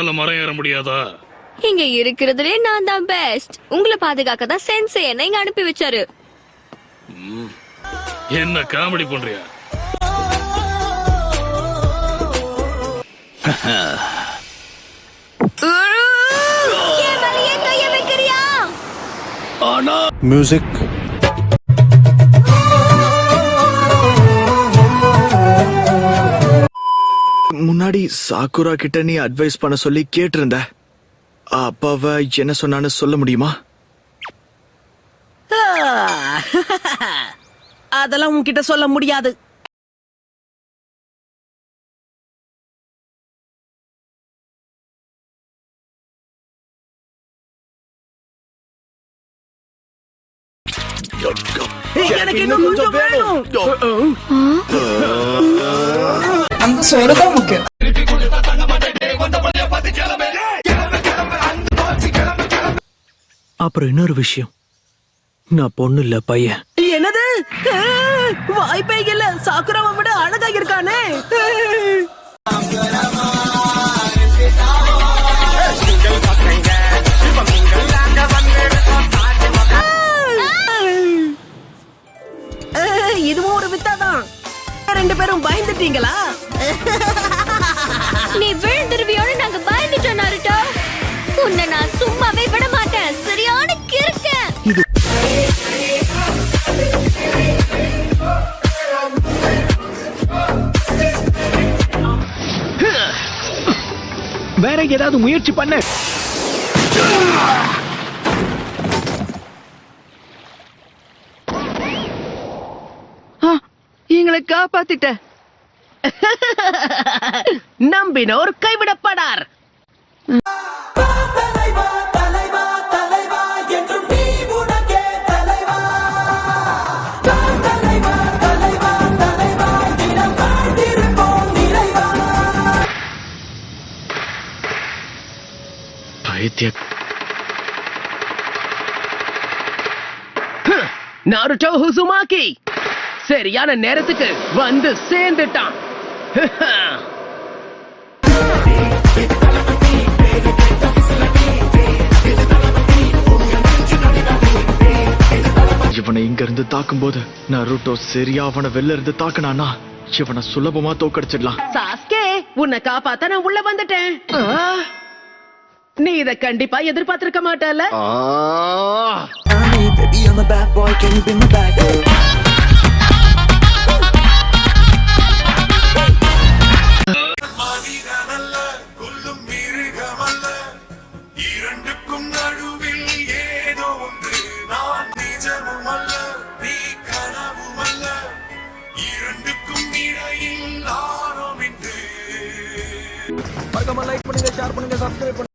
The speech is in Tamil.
உன்னால மரம் ஏற முடியாதா? இங்க இருக்கிறதுலே நான் தான் பெஸ்ட். உங்களை பாதுகாக்க தான் சென்சே என்ன இங்க அனுப்பி வச்சாரு. என்ன காமெடி பண்றியா? மியூசிக். முன்னாடி சாக்குரா கிட்ட நீ அட்வைஸ் பண்ண சொல்லி கேட்டிருந்த. அப்பாவ என்ன சொன்னான்னு சொல்ல முடியுமா? அதெல்லாம் உன்கிட்ட சொல்ல முடியாது. எனக்கு இன்னும் கொஞ்சம் வேணும். அந்த சோறு தான் முக்கியம். அப்புறம் இன்னொரு விஷயம், நான் பொண்ணு இல்ல பையன். என்னது? வாய்ப்பே இல்ல. சாக்குராவை விட அழகா இருக்கானே. இதுவும் ஒரு வித்தாதான். ரெண்டு பேரும் பயந்துட்டீங்களா? நீ விழுந்துருவியோன்னு நாங்க பயந்துட்டோம் நாருட்டோ. உன்னை நான் சும்மாவே விட மாட்டேன். சரியான கிறுக்க. வேற ஏதாவது முயற்சி பண்ண. எங்களை காப்பாத்திட்ட. நம்பினோர் கைவிடப்படார். நாருட்டோ ஹுசுமாக்கி சரியான நேரத்துக்கு வந்து சேர்ந்துட்டான். இவனை இங்க இருந்து தாக்கும் போது நருட்டோ சரியா அவனை வெளில இருந்து தாக்குனானா இவனை சுலபமா தோக்கடிச்சிடலாம். சாஸ்கே, உன்னை காப்பாத்த நான் உள்ள வந்துட்டேன். நீ இத கண்டிப்பா எதிர்பார்த்திருக்க மாட்டல. லைக் பண்ணுங்க, ஷேர் பண்ணுங்க, சப்ஸ்கிரைப் பண்ணுங்க.